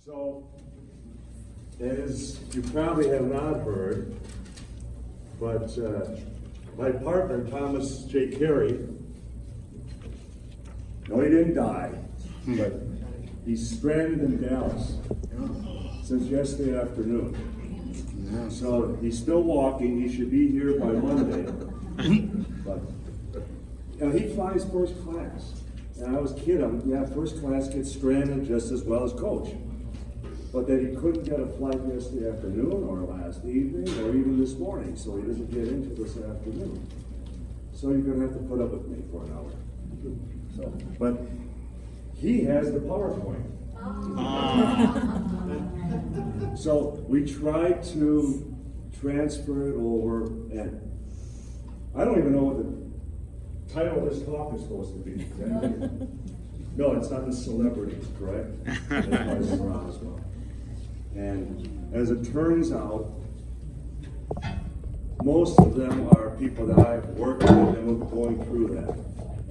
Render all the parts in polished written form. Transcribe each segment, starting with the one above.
So, as you probably have not heard, but my partner, Thomas J. Carey, no, he didn't die, but he's stranded in Dallas since yesterday afternoon. So he's still walking. He should be here by Monday. But he flies first class. And I was kidding, yeah, first class gets stranded just as well as coach. But that he couldn't get a flight yesterday afternoon or last evening or even this morning, so he doesn't get into this afternoon. So you're gonna have to put up with me for an hour. So, but he has the PowerPoint. So we tried to transfer it over, and I don't even know what the title of this talk is supposed to be. No, it's not the celebrities, correct? It's Roswell. And as it turns out, most of them are people that I've worked with and we're going through that.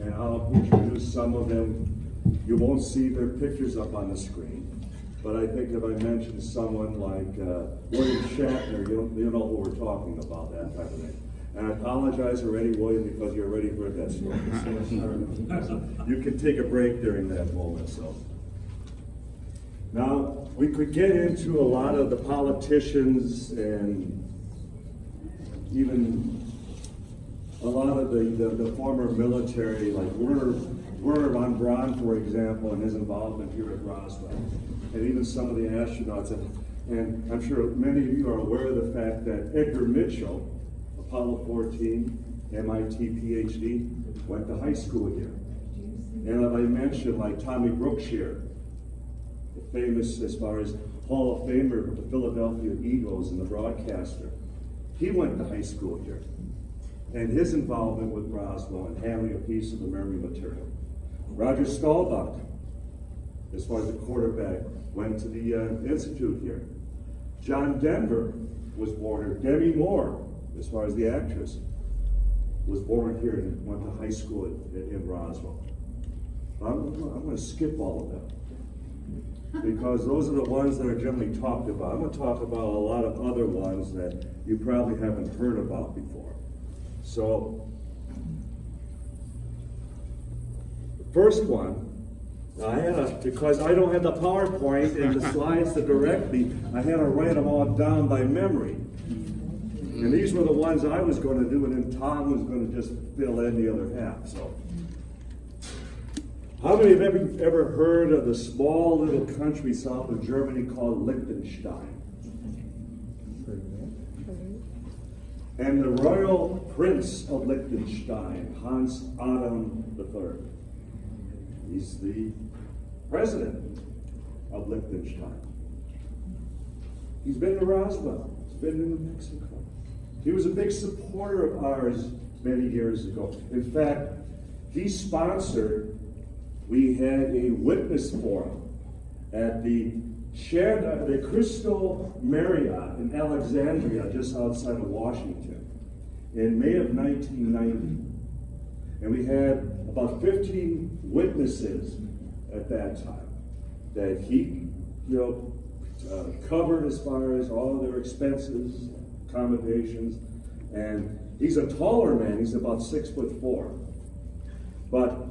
And I'll introduce some of them. You won't see their pictures up on the screen. But I think if I mention someone like William Shatner, you'll know who we're talking about, that type of thing. And I apologize already, William, because you already heard that story. So you can take a break during that moment. So now we could get into a lot of the politicians and even a lot of the former military, like Werner von Braun, for example, and his involvement here at Roswell, and even some of the astronauts. And I'm sure many of you are aware of the fact that Edgar Mitchell, Apollo 14, MIT PhD, went to high school here. And as I mentioned, like Tommy Brookshire, the famous as far as Hall of Famer of the Philadelphia Eagles and the broadcaster, he went to high school here. And his involvement with Roswell and handling a piece of the memory material. Roger Staubach, as far as the quarterback, went to the Institute here. John Denver was born here. Demi Moore, as far as the actress, was born here and went to high school in Roswell. I'm going to skip all of them because those are the ones that are generally talked about. I'm going to talk about a lot of other ones that you probably haven't heard about before. So, the first one, because I don't have the PowerPoint and the slides to direct me, I had to write them all down by memory. And these were the ones I was going to do, and then Tom was going to just fill in the other half. So, how many of you ever heard of the small little country south of Germany called Liechtenstein? And the royal prince of Liechtenstein, Hans Adam III. He's the president of Liechtenstein. He's been to Roswell. He's been to New Mexico. He was a big supporter of ours many years ago. In fact, he sponsored, we had a witness forum at the Crystal Marriott in Alexandria, just outside of Washington, in May of 1990. And we had about 15 witnesses at that time that he, covered as far as all of their expenses, accommodations. And he's a taller man, he's about 6'4". But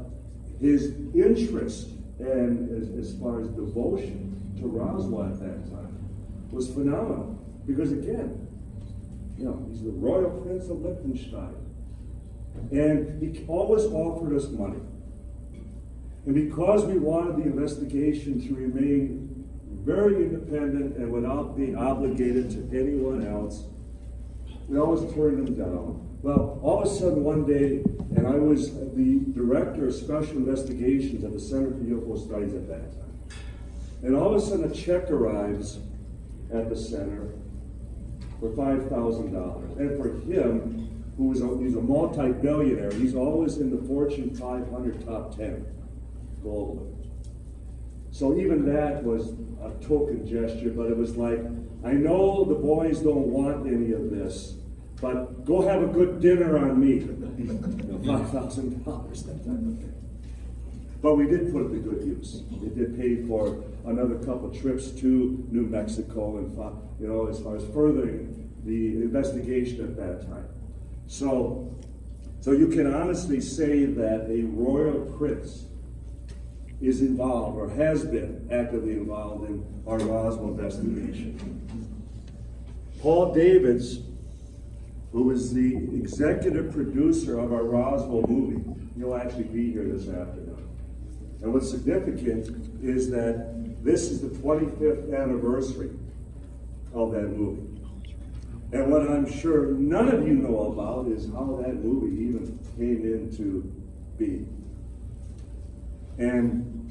his interest and as far as devotion to Roswell at that time was phenomenal. Because again, he's the royal prince of Liechtenstein. And he always offered us money. And because we wanted the investigation to remain very independent and without being obligated to anyone else, we always turned him down. Well, all of a sudden one day, and I was the director of special investigations at the Center for UFO Studies at that time. And all of a sudden a check arrives at the center for $5,000. And for him, he's a multi-billionaire, he's always in the Fortune 500 top 10 globally. So even that was a token gesture, but it was like, I know the boys don't want any of this, but go have a good dinner on me. $5,000, that type of thing. But we did put it to good use. It did pay for another couple trips to New Mexico and, as far as furthering the investigation at that time. So you can honestly say that a royal prince is involved, or has been actively involved in our Roswell investigation. Paul Davids, who is the executive producer of our Roswell movie, he'll actually be here this afternoon. And what's significant is that this is the 25th anniversary of that movie. And what I'm sure none of you know about is how that movie even came into being. And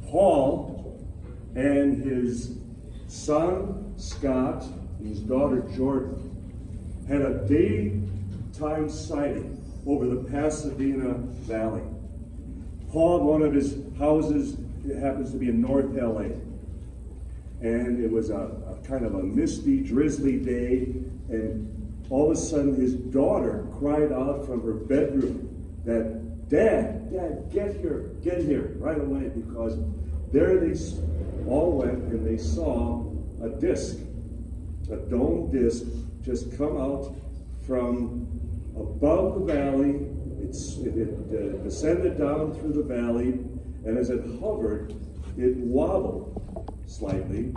Paul and his son, Scott, and his daughter, Jordan, had a daytime sighting over the Pasadena Valley. Paul, one of his houses, it happens to be in North LA. And it was a kind of a misty, drizzly day, and all of a sudden his daughter cried out from her bedroom that, Dad, get here right away, because there they all went and they saw a disc, a dome disc, just come out from above the valley. It descended down through the valley, and as it hovered, it wobbled slightly,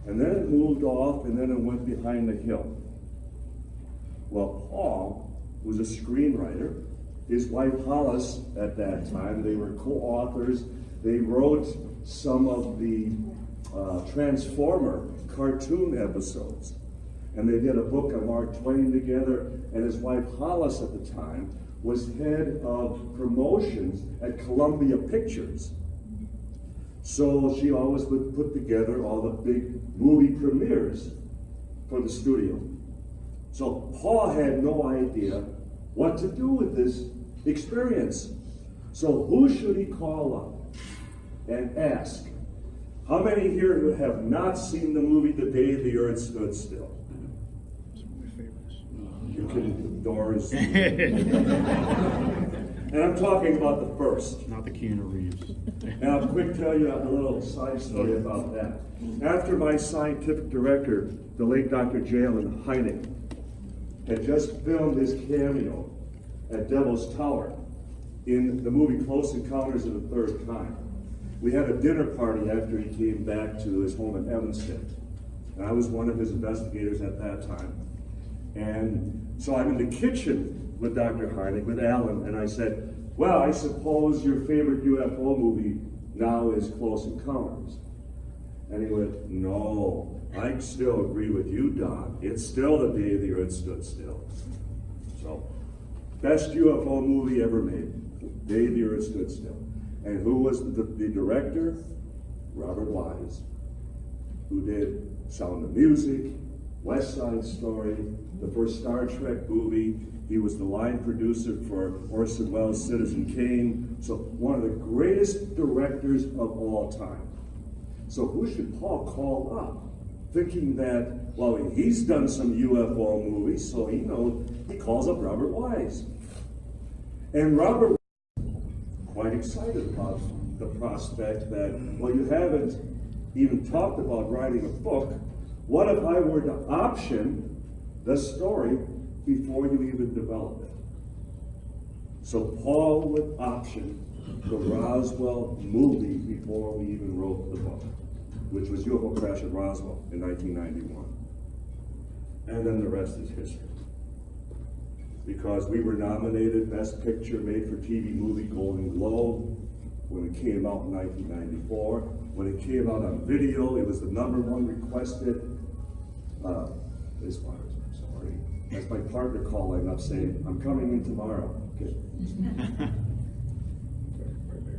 and then it moved off, and then it went behind the hill. Well, Paul was a screenwriter. His wife Hollis, at that time, they were co-authors. They wrote some of the Transformer cartoon episodes. And they did a book on Mark Twain together, and his wife Hollis at the time was head of promotions at Columbia Pictures. So she always would put together all the big movie premieres for the studio. So Paul had no idea what to do with this experience. So who should he call up and ask? How many here who have not seen the movie The Day the Earth Stood Still? You can, Doors. And I'm talking about the first. Not the Keanu Reeves. And I'll quick tell you a little side story about that. After my scientific director, the late Dr. Jalen Hynek, had just filmed his cameo at Devil's Tower in the movie Close Encounters of the Third Kind, we had a dinner party after he came back to his home in Evanston. And I was one of his investigators at that time. And so I'm in the kitchen with Dr. Hynek, with Alan, and I said, well, I suppose your favorite UFO movie now is Close Encounters. And he went, no, I still agree with you, Don. It's still The Day the Earth Stood Still. So, best UFO movie ever made, Day the Earth Stood Still. And who was the director? Robert Wise, who did Sound of Music, West Side Story, the first Star Trek movie. He was the line producer for Orson Welles' Citizen Kane. So one of the greatest directors of all time. So who should Paul call up? Thinking that, well, he's done some UFO movies, so he knows. He calls up Robert Wise. And Robert was quite excited about the prospect that, well, you haven't even talked about writing a book. What if I were to option the story before you even develop it? So Paul would option the Roswell movie before we even wrote the book, which was UFO Crash at Roswell in 1991. And then the rest is history. Because we were nominated Best Picture Made for TV Movie Golden Globe when it came out in 1994. When it came out on video, it was the #1 requested. This one, sorry. That's my partner calling up saying, I'm coming in tomorrow. Okay.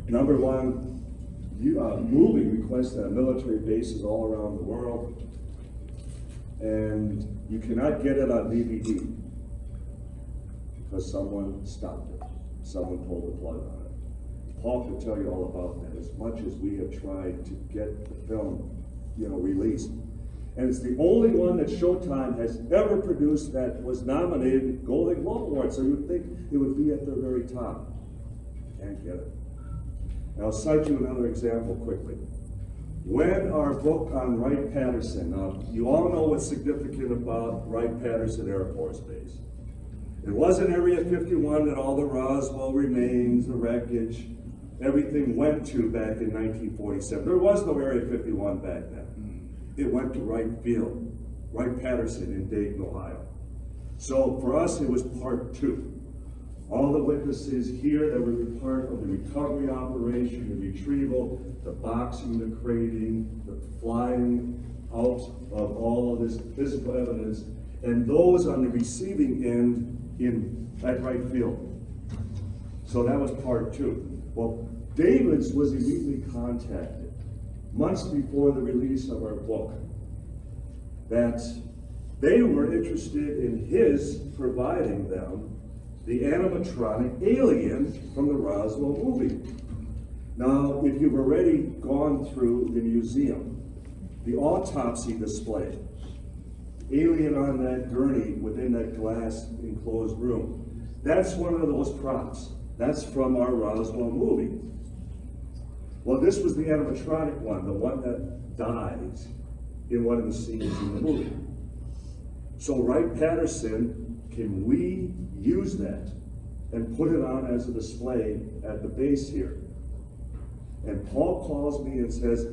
#1 movie requested at military bases all around the world. And you cannot get it on DVD because someone stopped it. Someone pulled the plug on it. Paul could tell you all about that, as much as we have tried to get the film, released. And it's the only one that Showtime has ever produced that was nominated for Golden Globe Award. So you'd think it would be at the very top. Can't get it. And I'll cite you another example quickly. When our book on Wright-Patterson, now you all know what's significant about Wright-Patterson Air Force Base. It wasn't Area 51 that all the Roswell remains, the wreckage, everything went to back in 1947. There was no Area 51 back then. It went to Wright Field, Wright-Patterson in Dayton, Ohio. So for us, it was part 2. All the witnesses here that were part of the recovery operation, the retrieval, the boxing, the crating, the flying out of all of this physical evidence, and those on the receiving end at Wright Field. So that was part 2. Well, Davids was immediately contacted months before the release of our book that they were interested in his providing them the animatronic alien from the Roswell movie. Now, if you've already gone through the museum, the autopsy display, alien on that gurney within that glass enclosed room, that's one of those props. That's from our Roswell movie. Well, this was the animatronic one, the one that dies in one of the scenes in the movie. So Wright-Patterson, can we use that and put it on as a display at the base here? And Paul calls me and says,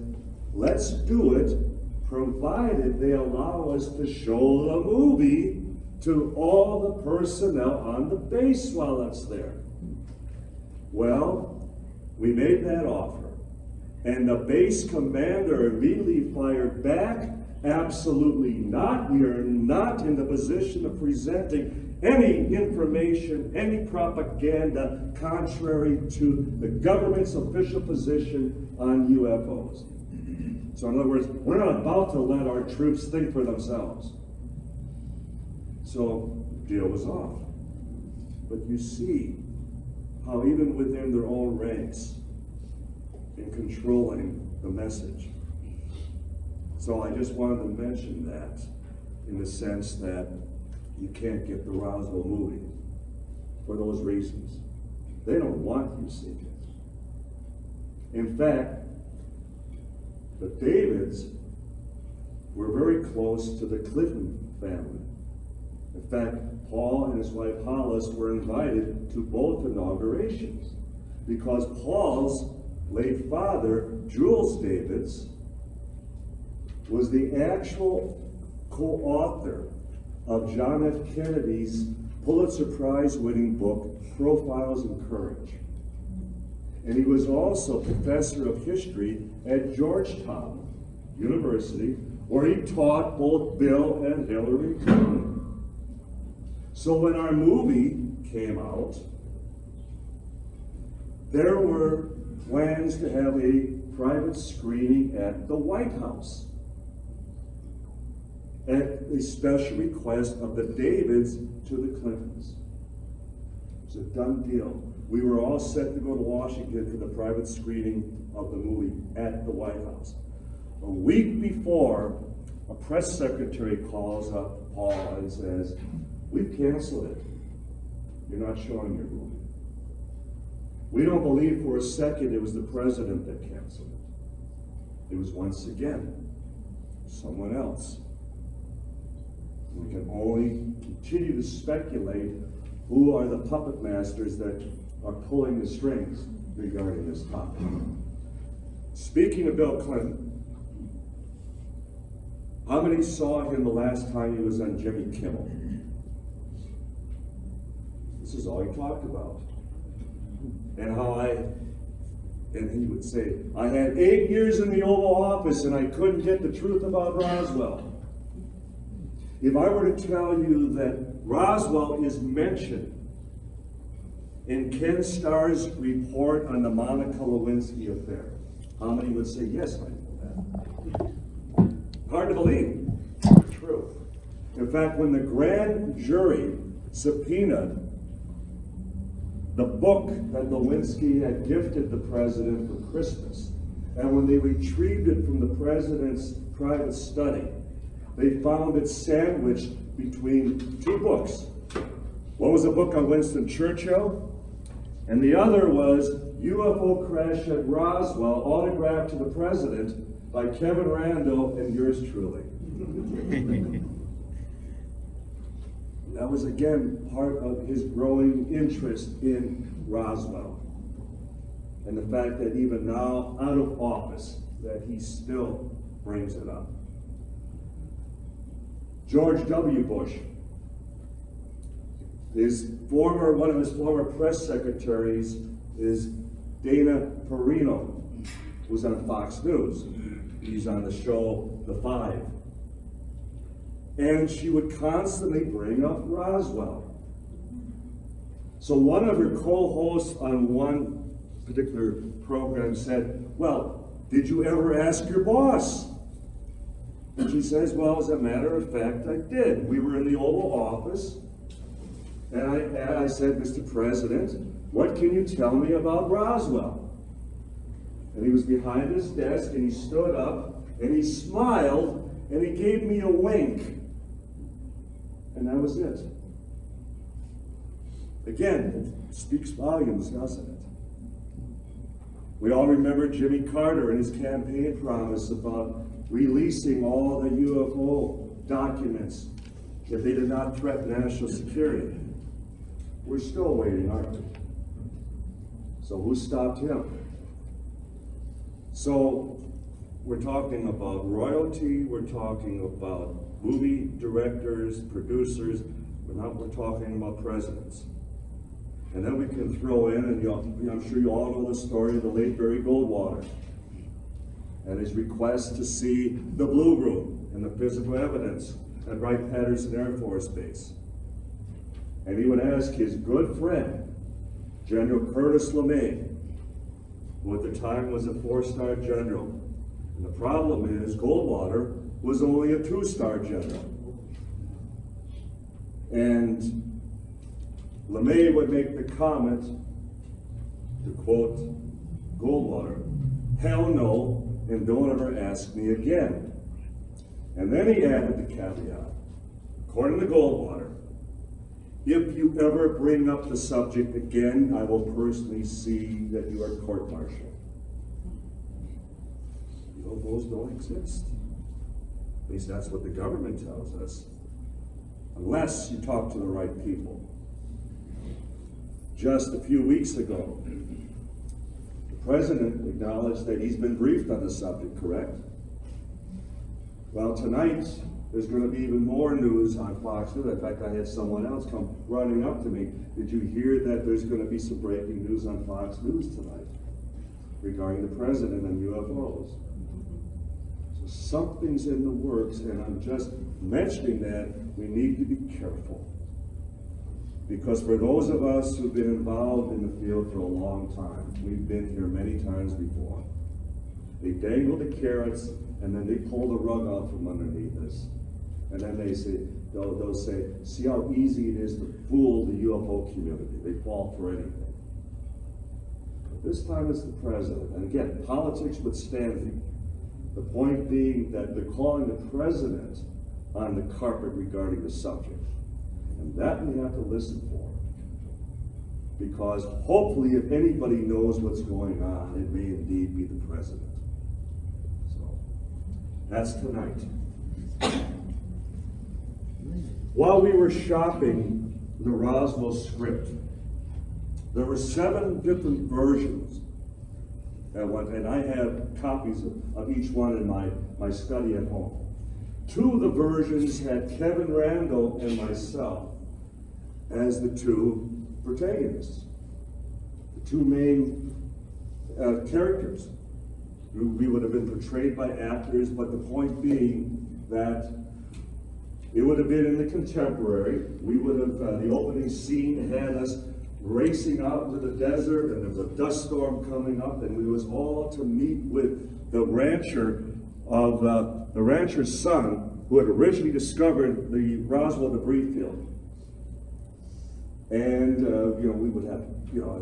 let's do it, provided they allow us to show the movie to all the personnel on the base while it's there. Well, we made that offer, and the base commander immediately fired back, absolutely not. We are not in the position of presenting any information, any propaganda contrary to the government's official position on UFOs. So in other words, we're not about to let our troops think for themselves. So the deal was off. But you see how even within their own ranks in controlling the message. So I just wanted to mention that in the sense that you can't get the Roswell movie for those reasons. They don't want you seeing it. In fact, the Davids were very close to the Clinton family. In fact, Paul and his wife Hollis were invited to both inaugurations because Paul's late father, Jules Davids, was the actual co-author of John F. Kennedy's Pulitzer Prize-winning book, Profiles in Courage. And he was also professor of history at Georgetown University, where he taught both Bill and Hillary Clinton. So when our movie came out, there were plans to have a private screening at the White House at a special request of the Davids to the Clintons. It's a done deal. We were all set to go to Washington for the private screening of the movie at the White House. A week before, a press secretary calls up Paul and says, "We've canceled it. You're not showing your movie." We don't believe for a second it was the president that canceled it. It was once again someone else. We can only continue to speculate who are the puppet masters that are pulling the strings regarding this topic. Speaking of Bill Clinton, how many saw him the last time he was on Jimmy Kimmel? This is all he talked about. And he would say, I had 8 years in the Oval Office and I couldn't get the truth about Roswell. If I were to tell you that Roswell is mentioned in Ken Starr's report on the Monica Lewinsky affair, how many would say, yes, I know that? Hard to believe. True. In fact, when the grand jury subpoenaed the book that Lewinsky had gifted the president for Christmas, and when they retrieved it from the president's private study, they found it sandwiched between 2 books. One was a book on Winston Churchill, and the other was UFO Crash at Roswell, autographed to the president by Kevin Randall and yours truly. That was again part of his growing interest in Roswell. And the fact that even now, out of office, that he still brings it up. George W. Bush, one of his former press secretaries is Dana Perino, who's on Fox News. He's on the show The Five. And she would constantly bring up Roswell. So one of her co-hosts on one particular program said, well, did you ever ask your boss? And she says, well, as a matter of fact, I did. We were in the Oval Office, and I said, Mr. President, what can you tell me about Roswell? And he was behind his desk, and he stood up, and he smiled, and he gave me a wink. And that was it. Again, it speaks volumes, doesn't it? We all remember Jimmy Carter and his campaign promise about releasing all the UFO documents if they did not threaten national security. We're still waiting, aren't we? So who stopped him? So we're talking about royalty, we're talking about movie directors, producers, but now we're talking about presidents. And then we can throw in, and I'm sure you all know the story of the late Barry Goldwater and his request to see the Blue Room and the physical evidence at Wright-Patterson Air Force Base. And he would ask his good friend, General Curtis LeMay, who at the time was a 4-star general. And the problem is Goldwater was only a 2-star general. And LeMay would make the comment, to quote Goldwater, hell no, and don't ever ask me again. And then he added the caveat, according to Goldwater, if you ever bring up the subject again, I will personally see that you are court-martialed. UFOs don't exist. At least that's what the government tells us. Unless you talk to the right people. Just a few weeks ago, the president acknowledged that he's been briefed on the subject, correct? Well, tonight, there's going to be even more news on Fox News. In fact, I had someone else come running up to me. Did you hear that there's going to be some breaking news on Fox News tonight regarding the president and UFOs? So something's in the works, and I'm just mentioning that we need to be careful. Because for those of us who've been involved in the field for a long time, we've been here many times before. They dangle the carrots, and then they pull the rug out from underneath us. And then they'll say, see how easy it is to fool the UFO community. They fall for anything. But this time it's the president. And again, politics withstanding. The point being that they're calling the president on the carpet regarding the subject. And that we have to listen for. Because hopefully if anybody knows what's going on, it may indeed be the president. So, that's tonight. While we were shopping the Roswell script, there were 7 different versions that went, and I have copies of each one in my study at home. 2 of the versions had Kevin Randall and myself as the 2 protagonists, the 2 main characters. We would have been portrayed by actors, but the point being that it would have been in the contemporary. We would have, the opening scene had us racing out into the desert, and there was a dust storm coming up, and we was all to meet with the rancher of the rancher's son, who had originally discovered the Roswell debris field. And we would have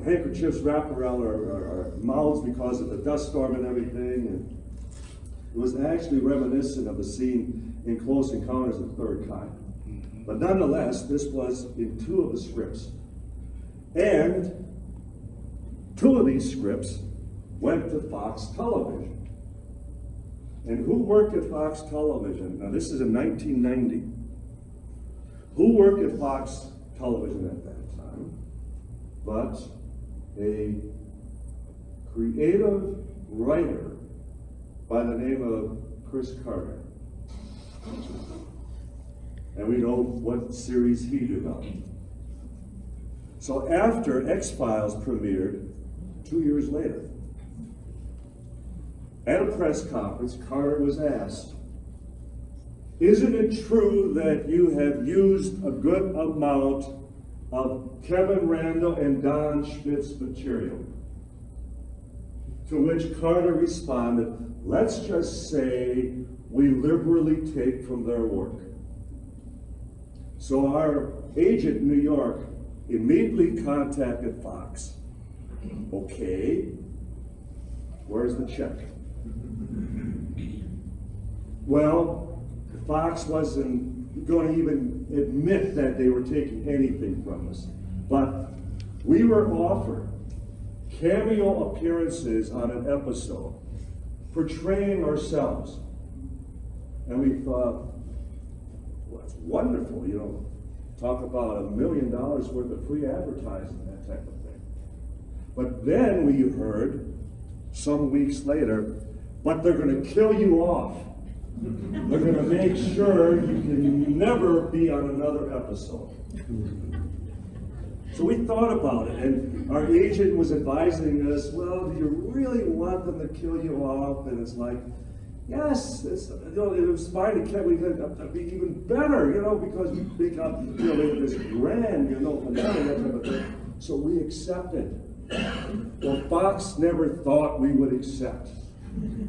handkerchiefs wrapped around our mouths because of the dust storm and everything. And it was actually reminiscent of the scene in Close Encounters of the Third Kind. But nonetheless, this was in 2 of the scripts. And 2 of these scripts went to Fox Television. And who worked at Fox Television? Now this is in 1990. Who worked at Fox Television at that time but a creative writer by the name of Chris Carter. And we know what series he developed. So after X-Files premiered 2 years later, at a press conference, Carter was asked, "Isn't it true that you have used a good amount of Kevin Randall and Don Schmitt's material?" To which Carter responded, "Let's just say we liberally take from their work." So our agent in New York immediately contacted Fox. "Okay, where's the check?" Well, Fox wasn't going to even admit that they were taking anything from us. But we were offered cameo appearances on an episode, portraying ourselves. And we thought, well, that's wonderful, you know, talk about $1 million worth of free advertising, that type of thing. But then we heard, some weeks later, but they're going to kill you off. They're going to make sure you can never be on another episode. So we thought about it, and our agent was advising us, well, do you really want them to kill you off? And it's like, yes, it's, you know, it was fine to we could be even better, you know, because we become, you know, this grand, you know, finale, that type of thing. So we accepted. Well, Fox never thought we would accept.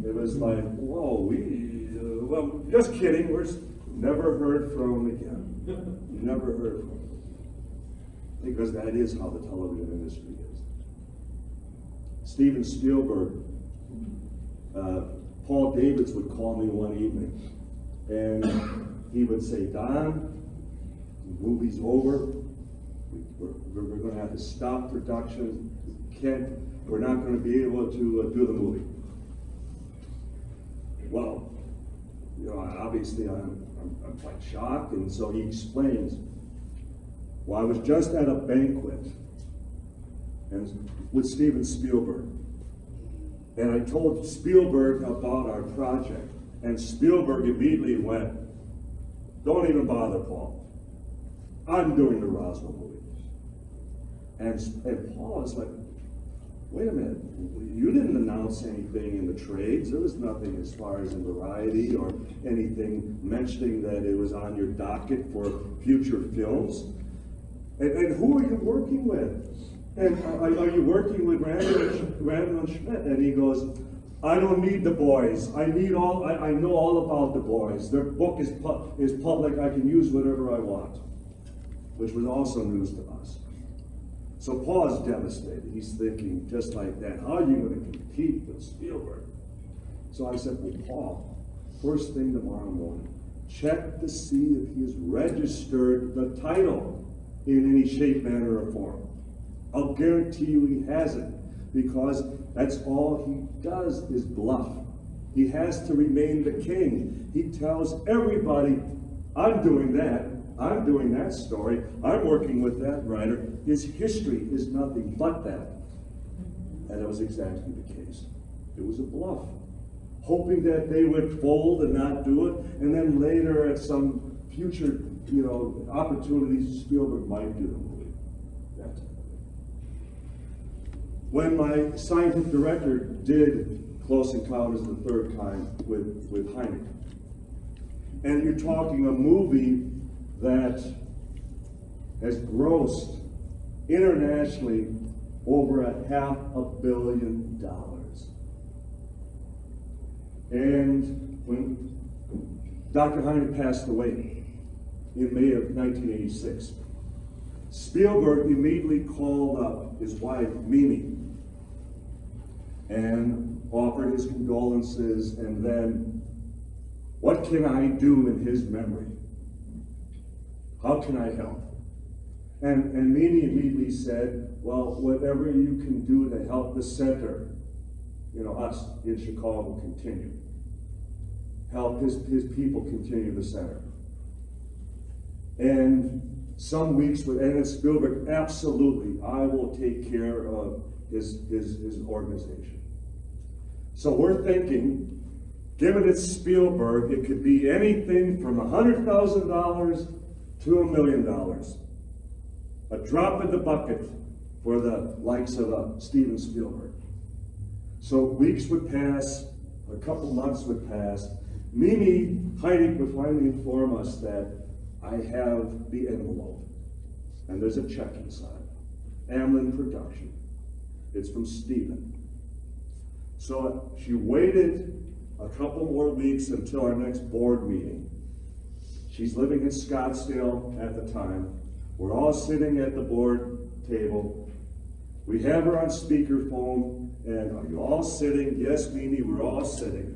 It was like, whoa, well, just kidding, we're never heard from again. Never heard from. Because that is how the television industry is. Steven Spielberg, Paul Davids would call me one evening, and he would say, "Don, the movie's over. We're going to have to stop production. We're not going to be able to do the movie." Well, you know, obviously I'm quite shocked, and so he explains. Well, I was just at a banquet and with Steven Spielberg, and I told Spielberg about our project, and Spielberg immediately went, "Don't even bother, Paul. I'm doing the Roswell movie." And Paul is like, "Wait a minute, you didn't announce anything in the trades. There was nothing as far as in Variety or anything mentioning that it was on your docket for future films. And who are you working with? And are you working with Randall and Schmitt?" And he goes, "I don't need the boys. I know all about the boys. Their book is public. I can use whatever I want," which was also news to us. So Paul is devastated. He's thinking just like that, how are you going to compete with Spielberg? So I said, "Well, Paul, first thing tomorrow morning, check to see if he has registered the title in any shape, manner, or form. I'll guarantee you he hasn't, because that's all he does is bluff. He has to remain the king. He tells everybody, I'm doing that story, I'm working with that writer. His history is nothing but that." And that was exactly the case. It was a bluff, hoping that they would fold and not do it, and then later at some future, you know, opportunities, Spielberg might do the movie. That type of thing. When my scientific director did Close Encounters of the Third Kind with Hynek, and you're talking a movie that has grossed internationally over $500 million. And when Dr. Hynek passed away in May of 1986, Spielberg immediately called up his wife, Mimi, and offered his condolences, and then, what can I do in his memory? How can I help? And Meany immediately said, well, whatever you can do to help the center, you know, us in Chicago continue. Help his people continue the center. And some weeks with, and Spielberg, absolutely, I will take care of his organization. So we're thinking, given it's Spielberg, it could be anything from $100,000 to $1 million. A drop in the bucket for the likes of Steven Spielberg. So weeks would pass, a couple months would pass. Mimi Heidig would finally inform us that I have the envelope, and there's a check inside. Amlin Production. It's from Steven. So she waited a couple more weeks until our next board meeting. She's living in Scottsdale at the time. We're all sitting at the board table. We have her on speakerphone, and are you all sitting? Yes, Mimi, we're all sitting.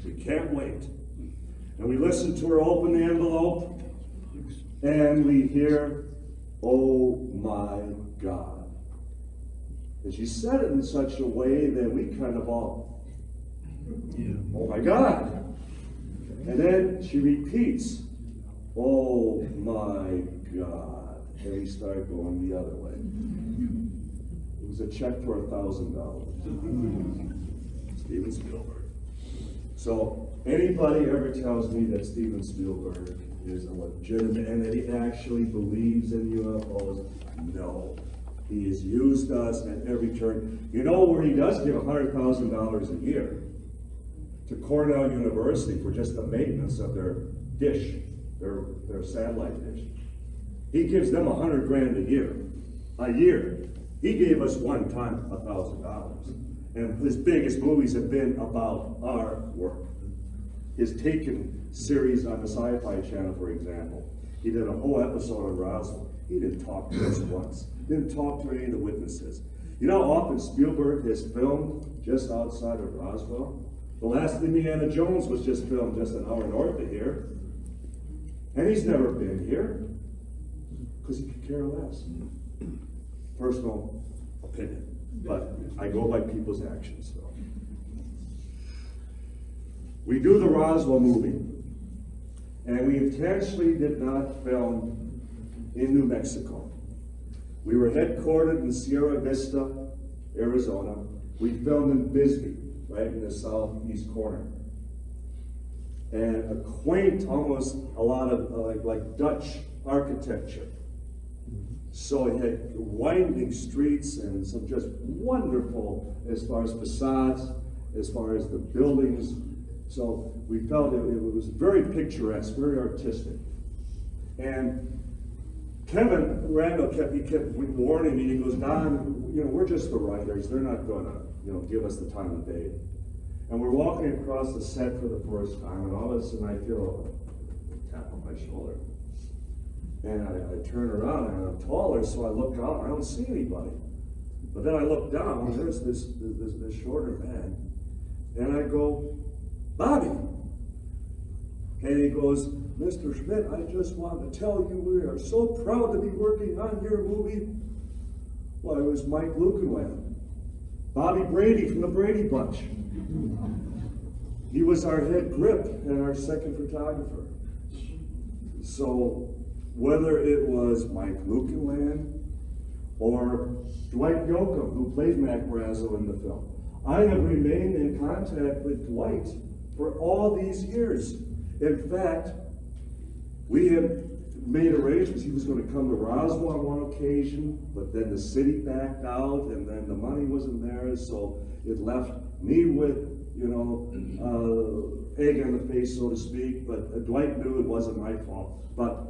We can't wait. And we listen to her open the envelope, and we hear, "Oh my God." And she said it in such a way that we kind of all, "Oh my God." And then she repeats, "Oh my God." And we start going the other way. It was a check for $1,000. Steven Spielberg. So anybody ever tells me that Steven Spielberg is a legitimate and that he actually believes in UFOs, no. He has used us at every turn. You know where he does give $100,000 a year? To Cornell University for just the maintenance of their dish, their satellite dish. He gives them $100 grand a year. He gave us one time $1,000. And his biggest movies have been about our work. His Taken series on the Sci-Fi Channel, for example. He did a whole episode on Roswell. He didn't talk to us once. Didn't talk to any of the witnesses. You know how often Spielberg has filmed just outside of Roswell? The last Indiana Jones was just filmed just an hour north of here. And he's never been here. Because he could care less. Personal opinion. But I go by people's actions. So. We do the Roswell movie. And we intentionally did not film in New Mexico. We were headquartered in Sierra Vista, Arizona. We filmed in Bisbee, right in the southeast corner. And a quaint, almost a lot of like Dutch architecture. So it had winding streets and some just wonderful as far as facades, as far as the buildings. So we felt it was very picturesque, very artistic. And Kevin Randall kept warning me. He goes, "Don, we're just the writers. They're not going to, give us the time of day." And we're walking across the set for the first time, and all of a sudden I feel a tap on my shoulder. And I turn around, and I'm taller, so I look out, and I don't see anybody. But then I look down, and there's this shorter man. And I go, "Bobby." And he goes, "Mr. Schmitt, I just wanted to tell you we are so proud to be working on your movie." Well, it was Mike Lukenland. Bobby Brady from the Brady Bunch. He was our head grip and our second photographer. So whether it was Mike Lukenland or Dwight Yoakam, who played Mac Brazel in the film, I have remained in contact with Dwight for all these years. In fact, we have made arrangements. He was going to come to Roswell on one occasion, but then the city backed out, and then the money wasn't there, so it left me with, egg on the face, so to speak. But Dwight knew it wasn't my fault. But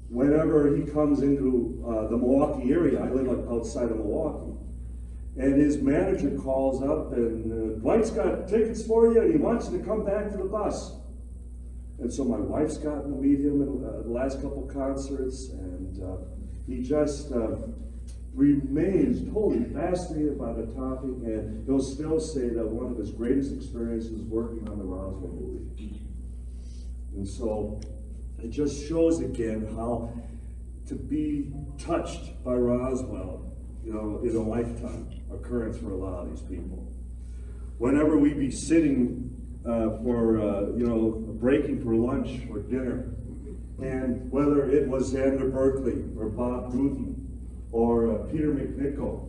whenever he comes into the Milwaukee area, I live outside of Milwaukee, and his manager calls up, and Dwight's got tickets for you, and he wants you to come back to the bus. And so my wife's gotten to meet him in the last couple concerts, and he just remains totally fascinated by the topic, and he'll still say that one of his greatest experiences working on the Roswell movie. And so it just shows again how to be touched by Roswell, you know, is a lifetime occurrence for a lot of these people. Whenever we be sitting you know, breaking for lunch or dinner, and whether it was Xander Berkeley or Bob Bruton or Peter McNichol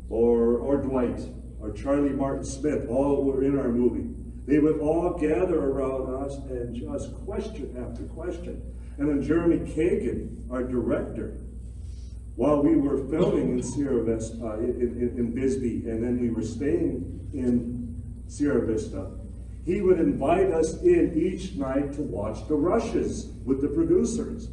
or Dwight or Charlie Martin Schmitt, all were in our movie. They would all gather around us and just question after question. And then Jeremy Kagan, our director, while we were filming in Sierra Vista, in Bisbee, and then we were staying in Sierra Vista, he would invite us in each night to watch the rushes with the producers,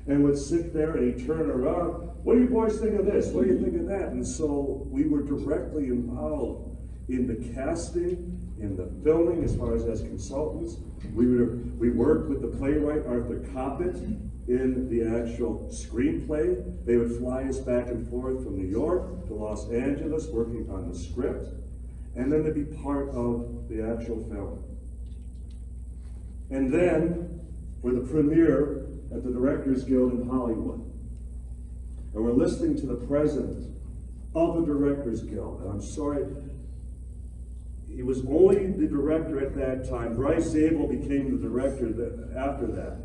and would sit there and he'd turn around, what do you boys think of this? What do you think of that? And so we were directly involved in the casting, in the filming, as far as consultants. We worked with the playwright Arthur Coppett in the actual screenplay. They would fly us back and forth from New York to Los Angeles, working on the script, and then to be part of the actual film. And then, for the premiere at the Directors Guild in Hollywood, and we're listening to the president of the Directors Guild, and I'm sorry, he was only the director at that time. Bryce Zabel became the director after that.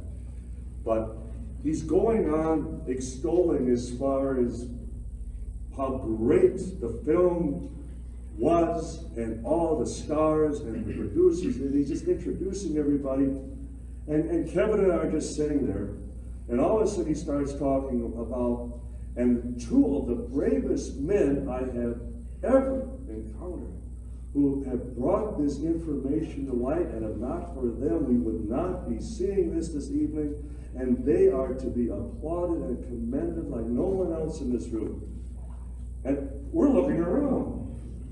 But he's going on extolling as far as how great the film was, and all the stars and the producers, and he's just introducing everybody. And Kevin and I are just sitting there, and all of a sudden he starts talking about, and two of the bravest men I have ever encountered, who have brought this information to light, and if not for them, we would not be seeing this evening, and they are to be applauded and commended like no one else in this room. And we're looking around.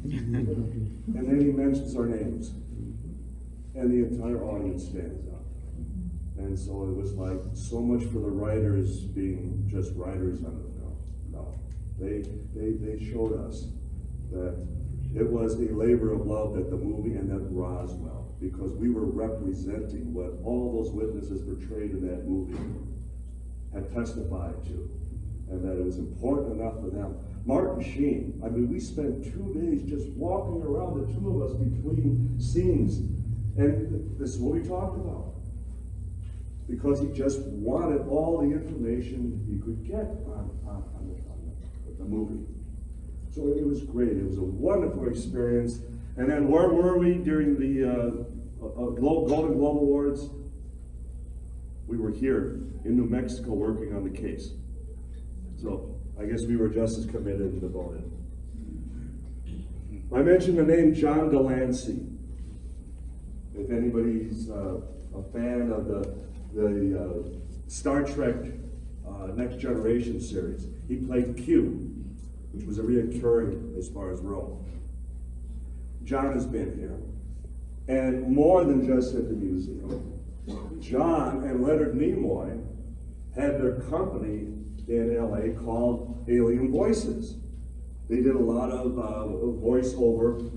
And then he mentions our names, and the entire audience stands up. And so it was like so much for the writers being just writers on the film. No, they showed us that it was a labor of love that the movie and that Roswell, because we were representing what all those witnesses portrayed in that movie had testified to, and that it was important enough for them. Martin Sheen, I mean, we spent 2 days just walking around, the two of us, between scenes, and this is what we talked about, because he just wanted all the information he could get on the movie. So it was great. It was a wonderful experience. And then where were we during the Golden Globe Awards? We were here in New Mexico working on the case. So I guess we were just as committed and devoted. I mentioned the name John Delancey. If anybody's a fan of the Star Trek Next Generation series, he played Q, which was a reoccurring as far as role. John has been here, and more than just at the museum. John and Leonard Nimoy had their company in LA called Alien Voices. They did a lot of voiceover,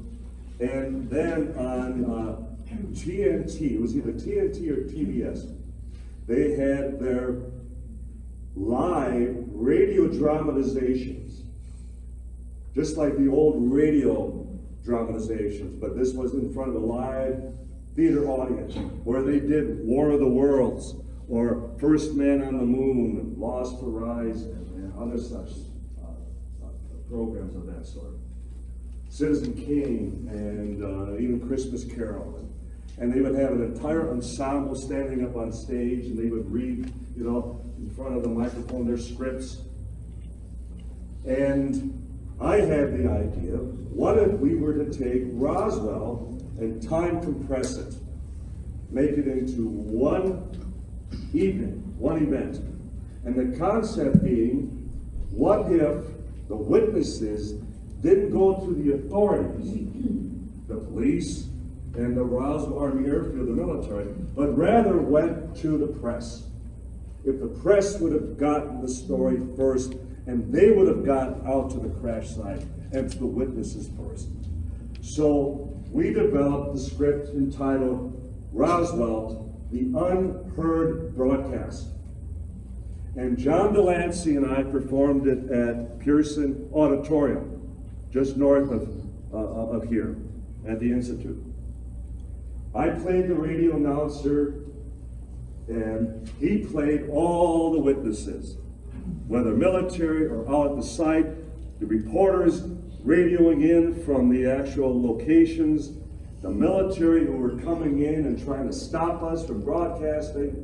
and then on TNT, it was either TNT or TBS, they had their live radio dramatizations, just like the old radio dramatizations, but this was in front of a live theater audience, where they did War of the Worlds, or First Man on the Moon, Lost Horizon, and other such programs of that sort. Citizen Kane, and even Christmas Carol. And they would have an entire ensemble standing up on stage, and they would read, you know, in front of the microphone their scripts. And I had the idea, what if we were to take Roswell and time compress it, make it into one evening, one event. And the concept being, what if the witnesses didn't go to the authorities, the police, and the Roswell Army Airfield, the military, but rather went to the press. If the press would have gotten the story first, and they would have gotten out to the crash site and to the witnesses first. So we developed the script entitled Roswell, the Unheard Broadcast. And John Delancey and I performed it at Pearson Auditorium, just north of here, at the Institute. I played the radio announcer, and he played all the witnesses, whether military or out at the site, the reporters radioing in from the actual locations, the military who were coming in and trying to stop us from broadcasting.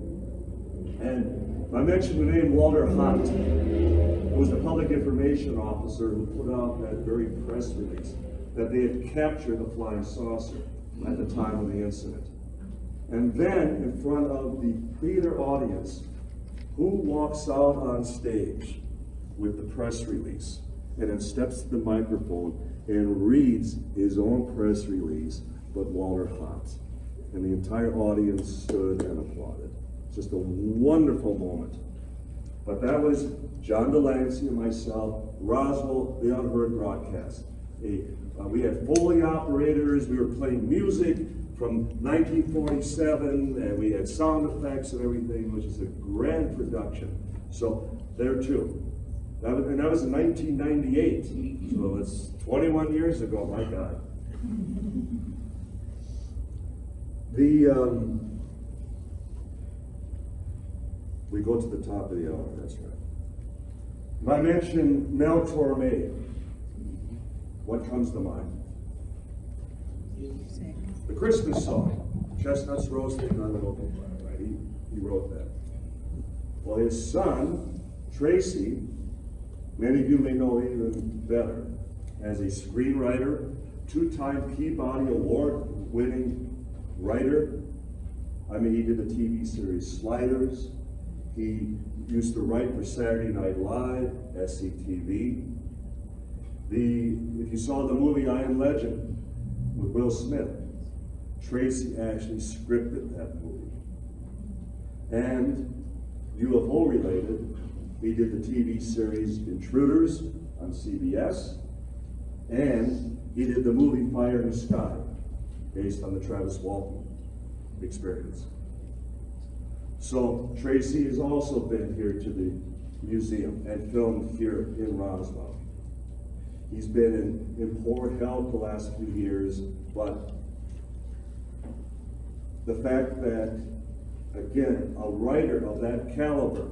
And I mentioned the name Walter Hunt, who was the public information officer who put out that very press release that they had captured a flying saucer at the time of the incident. And then, in front of the theater audience, who walks out on stage with the press release and then steps to the microphone and reads his own press release, but Walter Hunt. And the entire audience stood and applauded. Just a wonderful moment. But that was John Delancey and myself, Roswell, the unheard broadcast. We had Foley operators, we were playing music from 1947, and we had sound effects and everything, which is a grand production. So there too. That was in 1998, so it's 21 years ago, my God. We go to the top of the hour, that's right. If I mention Mel Torme, what comes to mind? The Christmas song, Chestnuts Roasting on an Open Fire, right? He wrote that. Well, his son, Tracy, many of you may know even better, as a screenwriter, two-time Peabody Award-winning writer. I mean, he did the TV series Sliders. He used to write for Saturday Night Live, SCTV. If you saw the movie I Am Legend with Will Smith, Tracy actually scripted that movie. And UFO related, he did the TV series Intruders on CBS, and he did the movie Fire in the Sky, based on the Travis Walton experience. So Tracy has also been here to the museum and filmed here in Roswell. He's been in poor health the last few years, but the fact that, again, a writer of that caliber,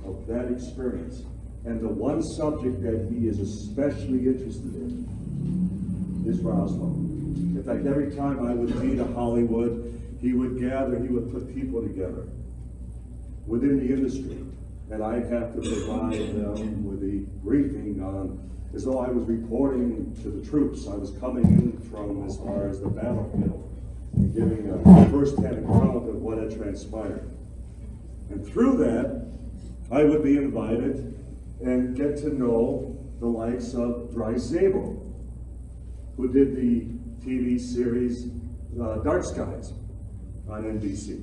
of that experience, and the one subject that he is especially interested in is Roswell. In fact, every time I would be to Hollywood, he would put people together within the industry, and I'd have to provide them with a briefing on, as though I was reporting to the troops. I was coming in from as far as the battlefield and giving a first-hand account of what had transpired. And through that, I would be invited and get to know the likes of Bryce Zabel, who did the TV series Dark Skies on NBC.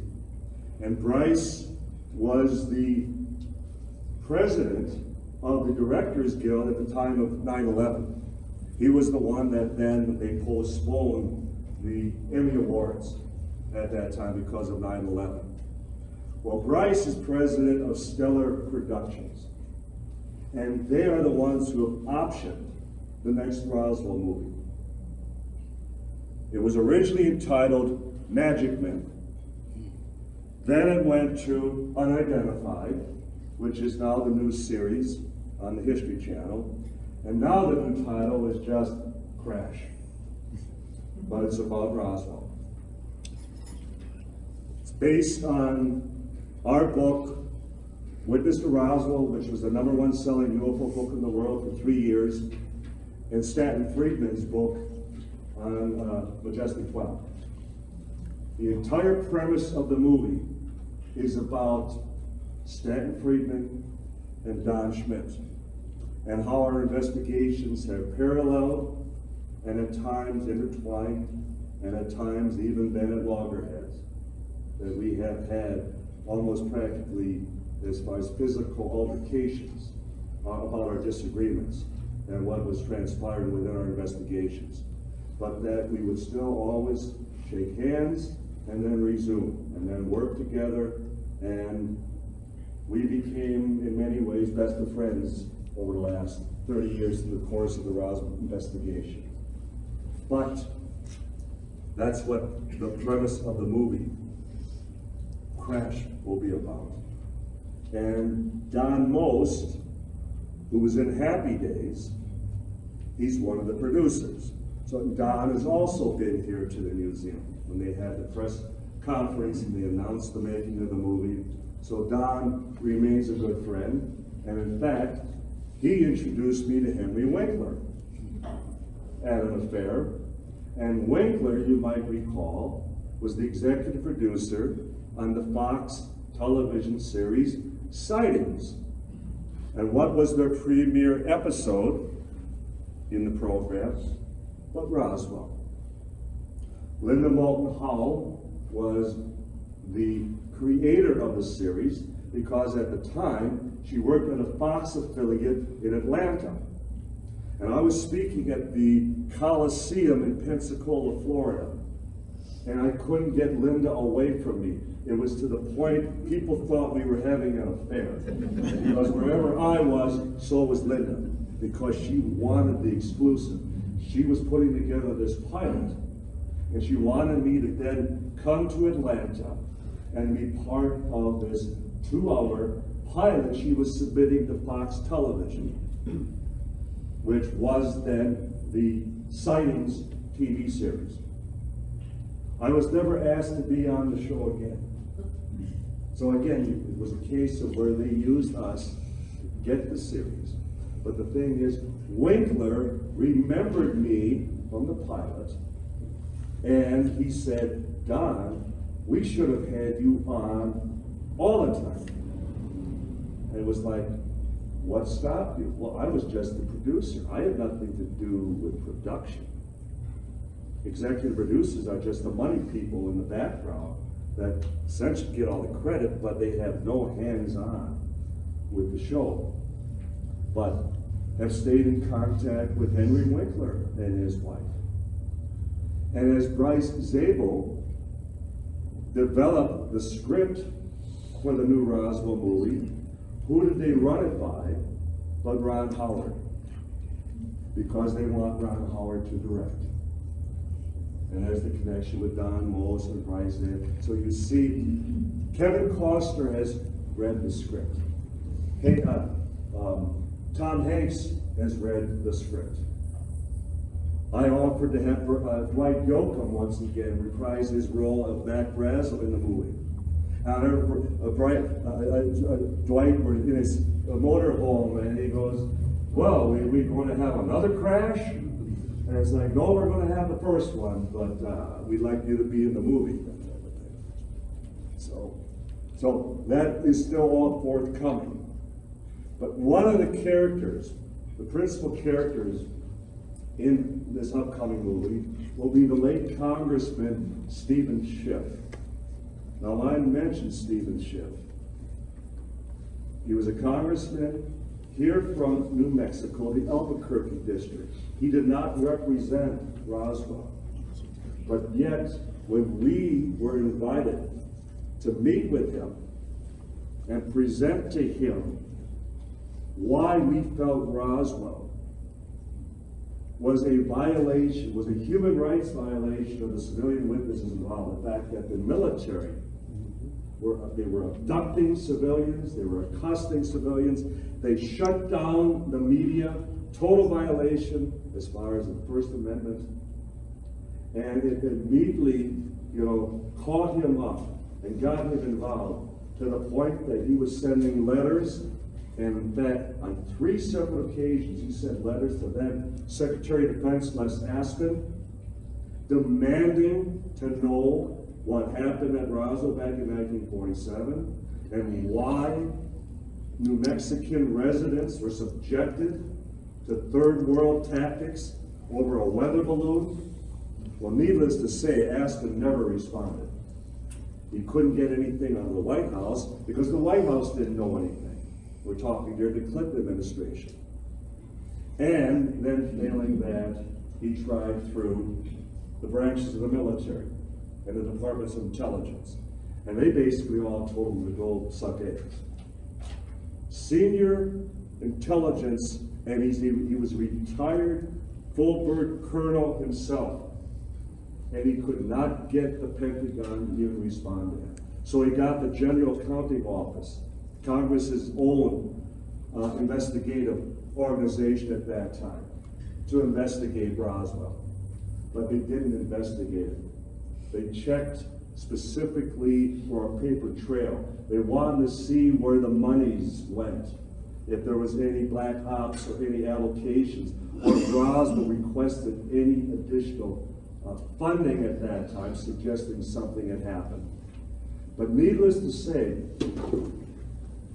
And Bryce was the president of the Directors Guild at the time of 9/11. He was the one that then they postponed the Emmy Awards at that time because of 9/11. Well, Bryce is president of Stellar Productions, and they are the ones who have optioned the next Roswell movie. It was originally entitled Magic Men. Then it went to Unidentified, which is now the new series on the History Channel. And now the new title is just Crash. But it's about Roswell. It's based on our book, Witness to Roswell, which was the #1 selling UFO book in the world for 3 years, and Stanton Friedman's book on Majestic 12. The entire premise of the movie is about Stanton Friedman and Don Schmitt, and how our investigations have paralleled and at times intertwined, and at times even been at loggerheads, that we have had almost practically, as far as physical altercations about our disagreements and what was transpiring within our investigations, but that we would still always shake hands and then resume, and then work together and We became, in many ways, best of friends over the last 30 years in the course of the Roswell investigation. But that's what the premise of the movie, Crash, will be about. And Don Most, who was in Happy Days, he's one of the producers. So Don has also been here to the museum when they had the press conference and they announced the making of the movie. So Don remains a good friend, and in fact, he introduced me to Henry Winkler at an affair. And Winkler, you might recall, was the executive producer on the Fox television series Sightings. And what was their premiere episode in the program but Roswell? Linda Moulton Howe was the creator of the series because at the time she worked at a Fox affiliate in Atlanta. And I was speaking at the Coliseum in Pensacola, Florida, and I couldn't get Linda away from me. It was to the point people thought we were having an affair. Because wherever I was, so was Linda, because she wanted the exclusive. She was putting together this pilot, and she wanted me to then come to Atlanta and be part of this 2-hour pilot she was submitting to Fox Television, which was then the Sightings TV series. I was never asked to be on the show again. So again, it was a case of where they used us to get the series. But the thing is, Winkler remembered me from the pilot, and he said, Don, we should have had you on all the time. And it was like, what stopped you? Well, I was just the producer. I had nothing to do with production. Executive producers are just the money people in the background that essentially get all the credit, but they have no hands-on with the show. But have stayed in contact with Henry Winkler and his wife. And as Bryce Zabel developed the script for the new Roswell movie, who did they run it by but Ron Howard? Because they want Ron Howard to direct. And there's the connection with Don Most and Bryce Zabel. So you see, Kevin Costner has read the script. Hey, Tom Hanks has read the script. I offered to have Dwight Yoakam once again reprise his role of Mac Brazel in the movie. Dwight was in his motorhome and he goes, well, we're going to have another crash? And it's like, no, we're going to have the first one, but we'd like you to be in the movie. So that is still all forthcoming. But one of the characters, the principal characters in this upcoming movie, will be the late Congressman Stephen Schiff. Now, I mentioned Stephen Schiff. He was a congressman here from New Mexico, the Albuquerque district. He did not represent Roswell. But yet, when we were invited to meet with him and present to him why we felt Roswell was a violation, was a human rights violation of the civilian witnesses involved. The fact that the military were abducting civilians, they were accosting civilians, they shut down the media, total violation as far as the First Amendment, and it immediately, caught him up and got him involved to the point that he was sending letters. And in fact, on 3 separate occasions, he sent letters to then Secretary of Defense Les Aspin, demanding to know what happened at Roswell back in 1947 and why New Mexican residents were subjected to third world tactics over a weather balloon. Well, needless to say, Aspin never responded. He couldn't get anything out of the White House because the White House didn't know anything. We're talking during the Clinton administration. And then failing that, he tried through the branches of the military and the departments of intelligence. And they basically all told him to go suck eggs. senior intelligence, and he was a retired full-bird colonel himself. And he could not get the Pentagon to even respond to him. So he got the General Accounting Office, Congress's own investigative organization at that time, to investigate Roswell. But they didn't investigate it. They checked specifically for a paper trail. They wanted to see where the monies went, if there was any black ops or any allocations, or if Roswell requested any additional funding at that time, suggesting something had happened. But needless to say,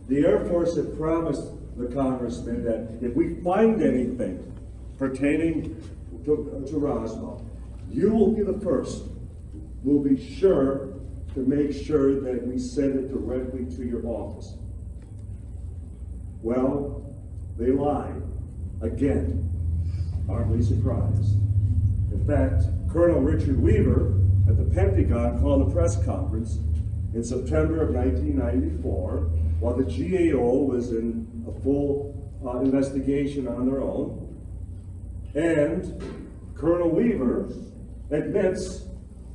the Air Force had promised the congressman that if we find anything pertaining to Roswell, you will be the first. We'll be sure to make sure that we send it directly to your office. Well, they lied again. Aren't we surprised? In fact, Colonel Richard Weaver at the Pentagon called a press conference in September of 1994 while the GAO was in a full investigation on their own. And Colonel Weaver admits,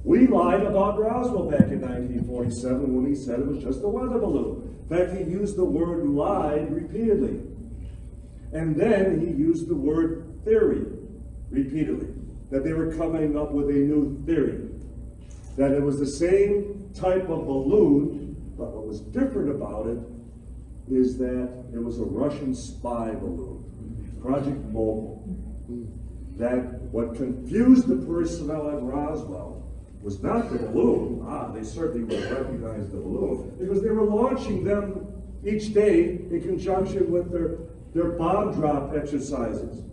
we lied about Roswell back in 1947 when he said it was just a weather balloon. In fact, he used the word lied repeatedly. And then he used the word theory repeatedly, that they were coming up with a new theory, that it was the same type of balloon, but what was different about it is that it was a Russian spy balloon, Project Mogul. That what confused the personnel at Roswell was not the balloon. They certainly would have recognized the balloon, because they were launching them each day in conjunction with their bomb drop exercises.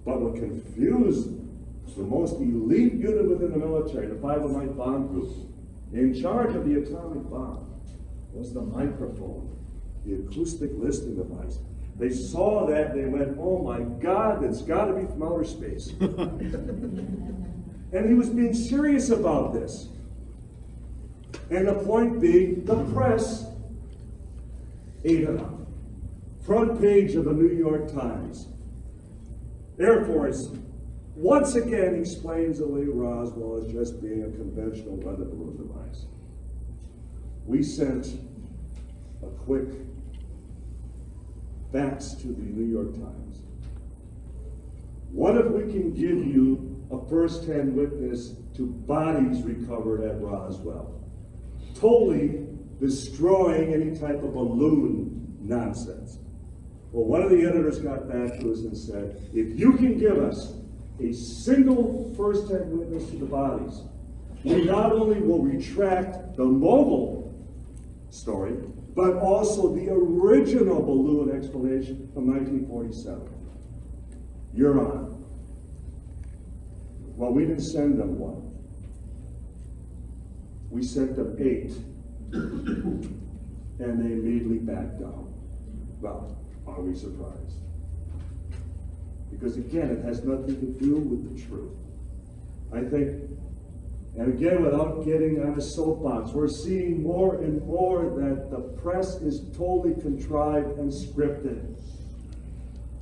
But what confused the most elite unit within the military, the 509 Bomb Group, in charge of the atomic bomb, was the microphone, the acoustic listening device. They saw that and they went, oh my God, it's got to be from outer space. And he was being serious about this. And the point being, the press ate it up. Front page of the New York Times. Air Force once again explains away Roswell as just being a conventional weather balloon device. We sent a quick fax to the New York Times. What if we can give you a first-hand witness to bodies recovered at Roswell, totally destroying any type of balloon nonsense? Well, one of the editors got back to us and said, if you can give us a single first-hand witness to the bodies, we not only will retract the Mogul story, but also the original balloon explanation from 1947. You're on. Well, we didn't send them one. We sent them 8. And they immediately backed down. Well, are we surprised? Because again, it has nothing to do with the truth. I think, and again, without getting on a soapbox, we're seeing more and more that the press is totally contrived and scripted.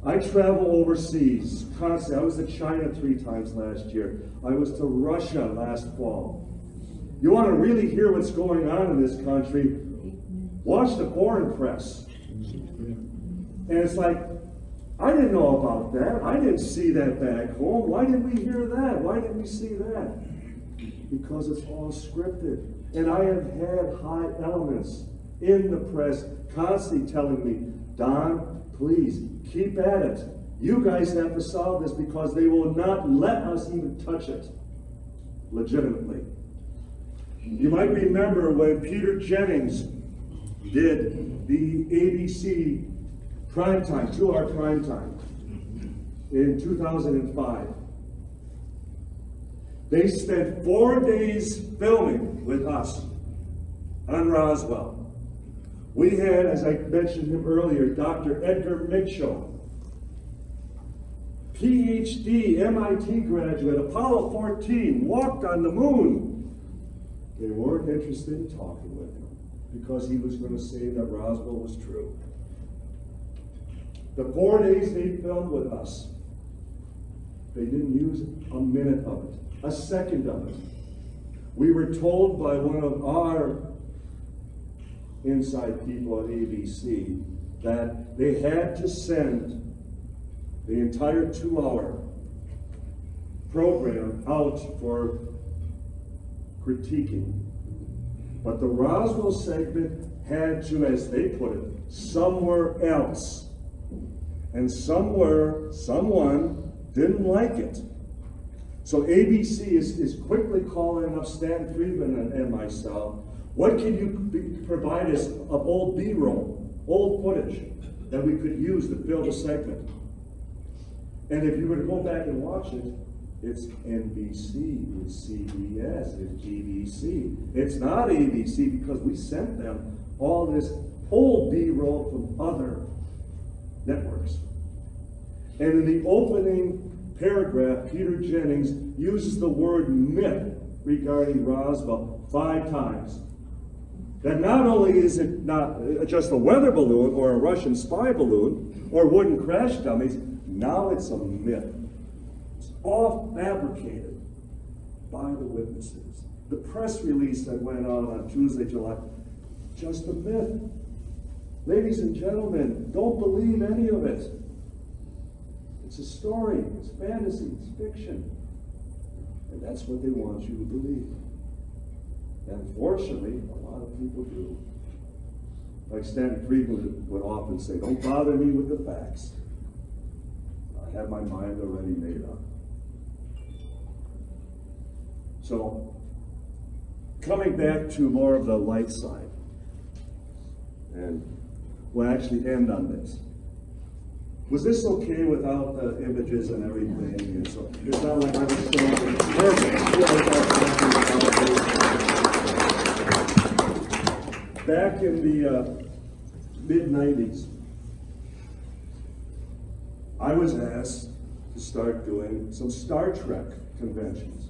I travel overseas constantly. I was to China 3 times last year. I was to Russia last fall. You want to really hear what's going on in this country, watch the foreign press. And it's like, I didn't know about that. I didn't see that back home. Why didn't we hear that? Why didn't we see that? Because it's all scripted. And I have had high elements in the press constantly telling me, Don, please, keep at it. You guys have to solve this because they will not let us even touch it legitimately. You might remember when Peter Jennings did the ABC primetime, 2-hour primetime in 2005. They spent 4 days filming with us on Roswell. We had, as I mentioned him earlier, Dr. Edgar Mitchell, PhD, MIT graduate, Apollo 14, walked on the moon. They weren't interested in talking with him because he was going to say that Roswell was true. The 4 days they filmed with us, they didn't use a minute of it, a second of it. We were told by one of our inside people at ABC that they had to send the entire 2-hour program out for critiquing. But the Roswell segment had to, as they put it, somewhere else. And somewhere, someone didn't like it. So ABC is quickly calling up Stan Friedman and myself. What can you provide us of old B-roll, old footage that we could use to build a segment? And if you were to go back and watch it, it's NBC, it's CBS, it's BBC. It's not ABC because we sent them all this old B-roll from other networks. And in the opening paragraph, Peter Jennings uses the word myth regarding Roswell 5 times. That not only is it not just a weather balloon or a Russian spy balloon or wooden crash dummies, now it's a myth. It's all fabricated by the witnesses. The press release that went on Tuesday, July, just a myth. Ladies and gentlemen, don't believe any of it. It's a story, it's fantasy, it's fiction. And that's what they want you to believe. And unfortunately, a lot of people do. Like Stanton Friedman would often say, don't bother me with the facts. I have my mind already made up. So, coming back to more of the light side, and we'll actually end on this. Was this okay without the images and everything? And so it's not like I was showing perfect. Back in the mid-90s, I was asked to start doing some Star Trek conventions.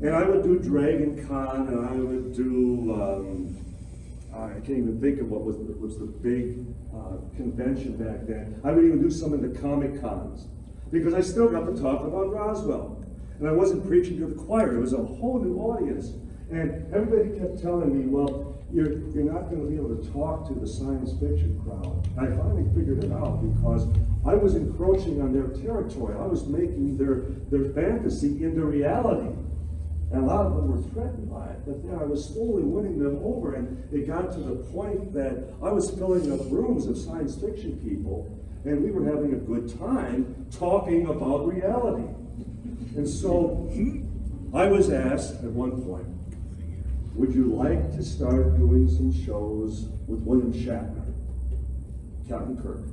And I would do Dragon Con, and I would do, I can't even think of what was the big convention back then. I would even do some of the Comic Cons, because I still got to talk about Roswell. And I wasn't preaching to the choir, it was a whole new audience. And everybody kept telling me, well, you're not going to be able to talk to the science fiction crowd. And I finally figured it out, because I was encroaching on their territory. I was making their fantasy into reality. And a lot of them were threatened by it, but then I was slowly winning them over, and it got to the point that I was filling up rooms of science fiction people, and we were having a good time talking about reality. And so I was asked at one point, would you like to start doing some shows with William Shatner, Captain Kirk?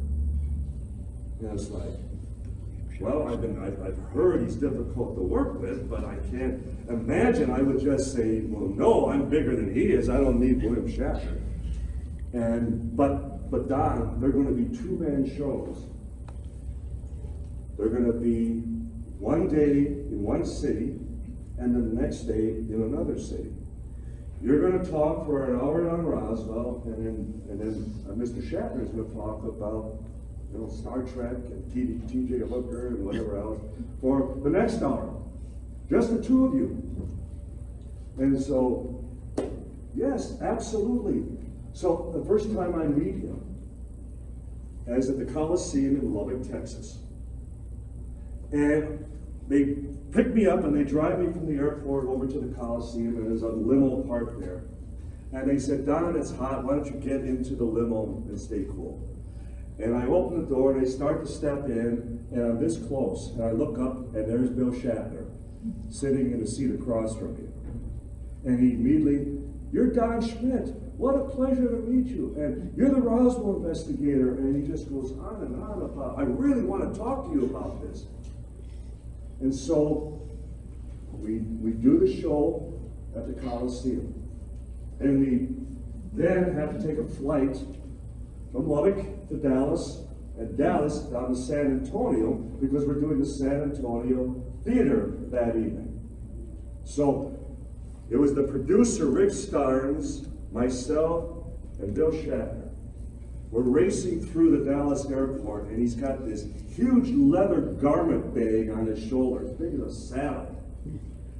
And I was like, well, I've heard he's difficult to work with, but I can't imagine I would just say, well, no, I'm bigger than he is. I don't need William Shatner. But Don, they're going to be 2-man shows. They're going to be one day in one city, and then the next day in another city. You're going to talk for an hour on Roswell, and then Mr. Shatner is going to talk about Star Trek and T.J. Hooker and whatever else for the next hour. Just the two of you. And so, yes, absolutely. So the first time I meet him is at the Coliseum in Lubbock, Texas. And they pick me up and they drive me from the airport over to the Coliseum, and there's a limo parked there. And they said, Don, it's hot, why don't you get into the limo and stay cool? And I open the door, and they start to step in, and I'm this close, and I look up, and there's Bill Shatner, sitting in the seat across from me. And he immediately, you're Don Schmitt, what a pleasure to meet you, and you're the Roswell investigator, and he just goes on and on about, I really want to talk to you about this. And so, we do the show at the Coliseum, and we then have to take a flight from Lubbock to Dallas, and Dallas down to San Antonio, because we're doing the San Antonio Theater that evening. So it was the producer, Rick Starnes, myself, and Bill Shatner. We're racing through the Dallas airport, and he's got this huge leather garment bag on his shoulder, as big as a salad.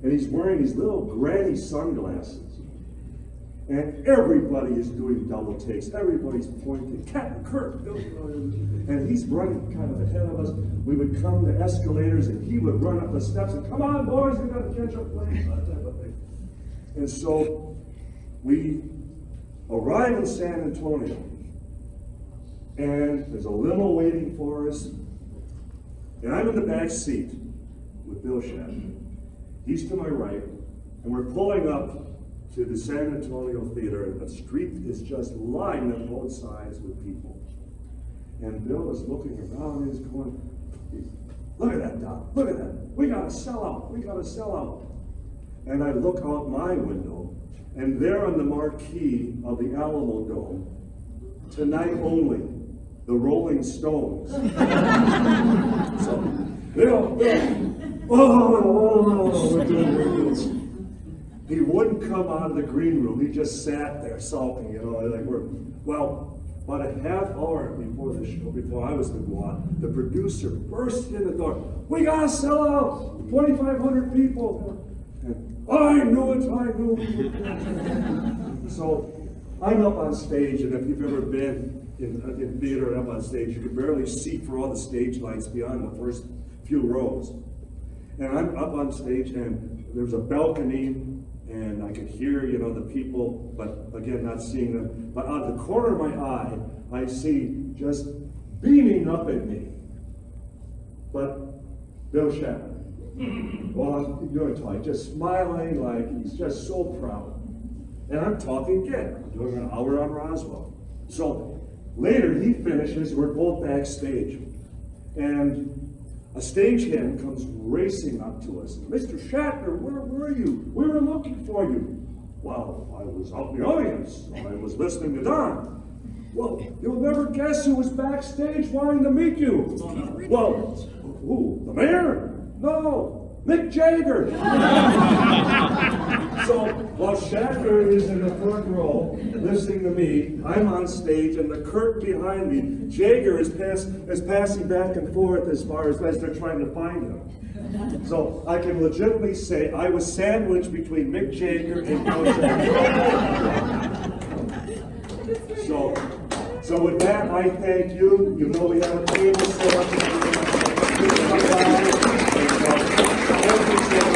And he's wearing these little granny sunglasses. And everybody is doing double takes. Everybody's pointing, Captain Kirk, and he's running kind of ahead of us. We would come to escalators, and he would run up the steps and, come on, boys, we got to catch up plane, that type of thing. And so we arrive in San Antonio, and there's a limo waiting for us, and I'm in the back seat with Bill Shatner. He's to my right, and we're pulling up to the San Antonio Theater, and the street is just lined on both sides with people. And Bill is looking around, and he's going, look at that, Doc, look at that. We gotta sell out, we gotta sell out. And I look out my window, and there on the marquee of the Alamo Dome, tonight only, the Rolling Stones. So, Bill, we're doing this. He wouldn't come out of the green room. He just sat there sulking, like well, about a half hour before the show, before I was to go on, the producer burst in the door. We gotta sell out, 2,500 people. And I knew it. So I'm up on stage, and if you've ever been in theater and up on stage, you can barely see for all the stage lights beyond the first few rows. And I'm up on stage, and there's a balcony, and I could hear, the people, but again, not seeing them. But out of the corner of my eye, I see just beaming up at me. But Bill Shatner. Well, I'm going to talk, just smiling like he's just so proud. And I'm talking again. I'm doing an hour on Roswell. So later he finishes, we're both backstage. And a stagehand comes racing up to us. Mr. Shatner, where were you? We were looking for you. Well, I was out in the audience. I was listening to Don. Well, you'll never guess who was backstage wanting to meet you. Well, who? The mayor? No, Mick Jagger. So while Shatner is in the front row listening to me, I'm on stage, and the curtain behind me, Jagger is passing back and forth as far as they're trying to find him. So I can legitimately say I was sandwiched between Mick Jagger and Bill Shatner. So with that, I thank you. You know we have a table set up. Thank you so much.